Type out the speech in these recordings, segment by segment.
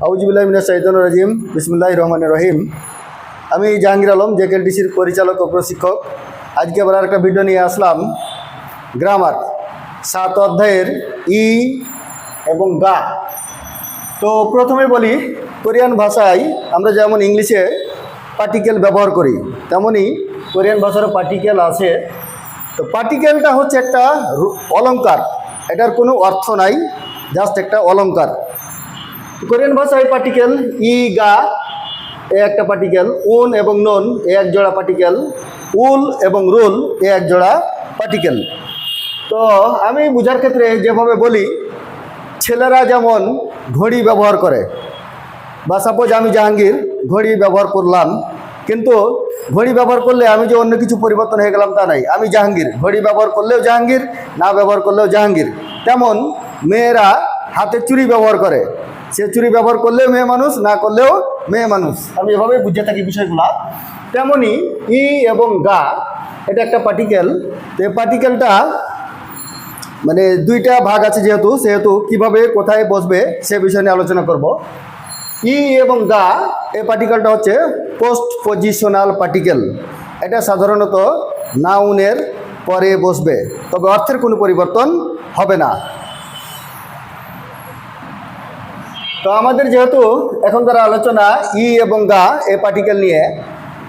আউযুবিল্লাহি মিনাশ শাইতানির রাজিম বিসমিল্লাহির রহমানির রহিম। আমি জাহাঙ্গীর আলম, জেকেএলটিসির পরিচালক ও প্রশিক্ষক। আজকে আবার একটা ভিডিও নিয়ে আসলাম গ্রামার 7 অধ্যায়ের ই এবং গা। তো প্রথমে বলি, কোরিয়ান ভাষায় আমরা যেমন ইংলিশে পার্টিকেল ব্যবহার করি, তেমনই কোরিয়ান ভাষারও পার্টিকেল আছে। তো পার্টিকেলটা হচ্ছে একটা অলংকার, এটার কোনো অর্থ নাই, জাস্ট একটা অলংকার। কোরিয়ান ভাষায় পার্টিকেল ই গা এ একটা পার্টিকেল, উন এবং নন এ এক জোড়া পার্টিকেল, উল এবং রুল এ এক জোড়া পার্টিকেল। তো আমি বোঝার ক্ষেত্রে যেভাবে বলি, ছেলেরা যেমন ঘড়ি ব্যবহার করে, বা সাপোজ আমি জাহাঙ্গীর ঘড়ি ব্যবহার করলাম, কিন্তু ঘড়ি ব্যবহার করলে আমি যে অন্য কিছু পরিবর্তন হয়ে গেলাম তা নাই। আমি জাহাঙ্গীর, ঘড়ি ব্যবহার করলেও জাহাঙ্গীর, না ব্যবহার করলেও জাহাঙ্গীর। তেমন মেয়েরা হাতে চুড়ি ব্যবহার করে, সে চুড়ি ব্যবহার করলেও মেয়ে মানুষ, না করলেও মেয়ে মানুষ। আমি এভাবেই বুঝে থাকি বিষয়গুলো। তেমনই ই এবং গা এটা একটা পার্টিকেল। তো এই পার্টিকেলটা মানে দুইটা ভাগ আছে, সেহেতু কিভাবে কোথায় বসবে সে বিষয় নিয়ে আলোচনা করব। ই এবং গা এই পার্টিকেলটা হচ্ছে পোস্ট পজিশনাল পার্টিকেল। এটা সাধারণত নাউনের পরে বসবে, তবে অর্থের কোনো পরিবর্তন হবে না। তো আমাদের যেহেতু এখনকার আলোচনা ই এবং গা এই পার্টিকেল নিয়ে,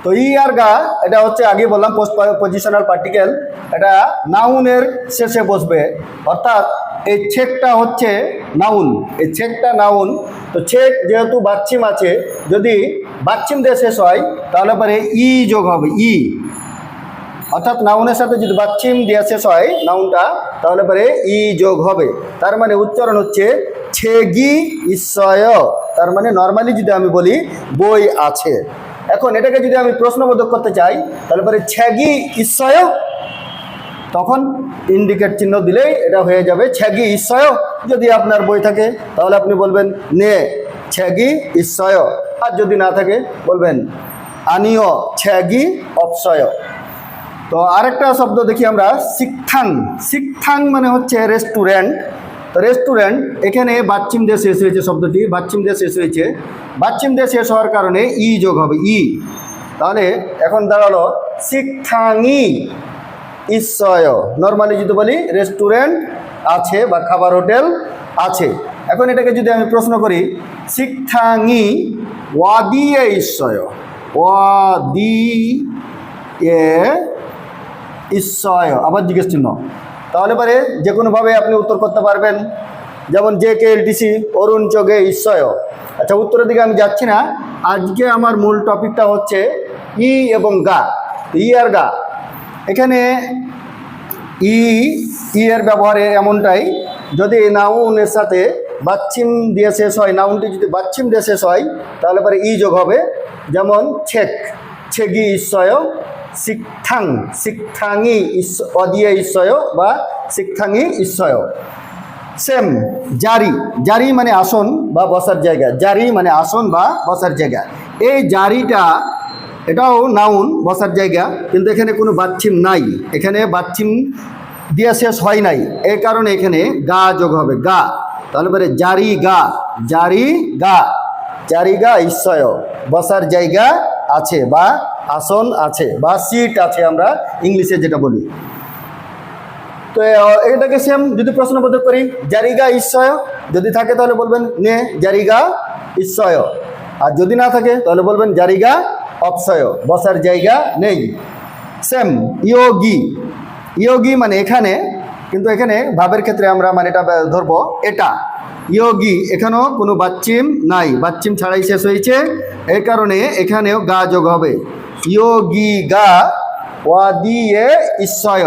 তো ই আর গা এটা হচ্ছে আগে বললাম পোস্ট পজিশনাল পার্টিকেল। এটা নাউনের শেষে বসবে, অর্থাৎ এই ছেকটা হচ্ছে নাউন, এই ছেকটা নাউন। তো ছেক যেহেতু বাচ্চিম আছে, যদি বাচ্চিম দিয়ে শেষ হয় তাহলে পরে ই যোগ হবে, ই। অর্থাৎ নাউনের সাথে যদি বাচ্চিম দিয়ে শেষ হয় নাউনটা, তাহলে পরে ই যোগ হবে। তার মানে উচ্চারণ হচ্ছে ছেগি ইশ্বয়। তার মানে নর্মালি যদি আমি বলি বই আছে। এখন এটাকে যদি আমি প্রশ্নবোধক করতে চাই, তাহলে পরে ছেগি ঈশ্বয়, তখন ইন্ডিকেট চিহ্ন দিলেই এটা হয়ে যাবে ছেগি ঈশ্বয়। যদি আপনার বই থাকে তাহলে আপনি বলবেন নে ছেগি ঈশ্বয়, আর যদি না থাকে বলবেন আনিও ছেগি অপসয়। তো আরেকটা শব্দ দেখি আমরা, শিক্ষাং। শিক্ষাং মানে হচ্ছে রেস্টুরেন্ট। তো রেস্টুরেন্ট এখানে বাচ্চিম দিয়ে শেষ হয়েছে, শব্দটি বাচ্চিম দিয়ে শেষ হয়েছে। বাচ্চিম দিয়ে শেষ হওয়ার কারণে ই যোগ হবে, ই। তাহলে এখন দাঁড়ালো শিক্ষাঙি ঈশ্বয়। নর্মালি যদি বলি রেস্টুরেন্ট আছে বা খাবার হোটেল আছে। এখন এটাকে যদি আমি প্রশ্ন করি, শিক্ষাঙি ওয়াদিয়ে ঈশ্বয়, ওয়াদিয়ে ঈশ্বয়, আবার জিজ্ঞেস চিহ্ন। তাহলে পরে যে কোনোভাবে আপনি উত্তর করতে পারবেন, যেমন জেকেএলটিসি অরুণ চোগে ঈশ্বয়। আচ্ছা, উত্তরের দিকে আমি যাচ্ছি না। আজকে আমার মূল টপিকটা হচ্ছে ই এবং গা। ই আর গা, এখানে ই এর ব্যবহারে এমনটাই, যদি নাউনের সাথে বাচ্চিম দিয়ে শেষ হয়, নাউনটি যদি বাচ্চিম দিয়ে শেষ হয় তাহলে পরে ই যোগ হবে। যেমন ছেক, ছেগি ঈশ্বয়, শিক্ষাং, শিক্ষাঙি অদিয়ে ঈশ্বয় বা শিক্ষাঙি ঈশ্বয়। সেম জারি, জারি মানে আসন বা বসার জায়গা, জারি মানে আসন বা বসার জায়গা। এই জারিটা এটাও নাউন, বসার জায়গা, কিন্তু এখানে কোনো বাচ্চিম নাই, এখানে বাচ্চিম দিয়ে শেষ হয় নাই, এই কারণে এখানে গা যোগ হবে, গা। তাহলে পরে জারি গা, জারি গা, জারি গা ঈশ্বয়, বসার জায়গা আছে বা আসন আছে বা সিট আছে, আমরা ইংলিশে যেটা বলি। তো এটাকে সেম যদি প্রশ্নবোধক করি, জারিগা ঈশ্বয়, যদি থাকে তাহলে বলবেন নে জারিগা ঈশ্বয়, আর যদি না থাকে তাহলে বলবেন জারিগা অপসয়, বসার জায়গা নেই। সেম ইয়োগি, ইয়োগি মানে এখানে, কিন্তু এখানে ভাবের ক্ষেত্রে আমরা মানে এটা ধরবো এটা ইয়োগি, এখানেও কোনো বাচ্চিম নাই, বাচ্চিম ছাড়াই শেষ হয়েছে, এই কারণে এখানেও গা যোগ হবে, ইয়োগি গা ওয়াদিয়ে ঈশ্বয়।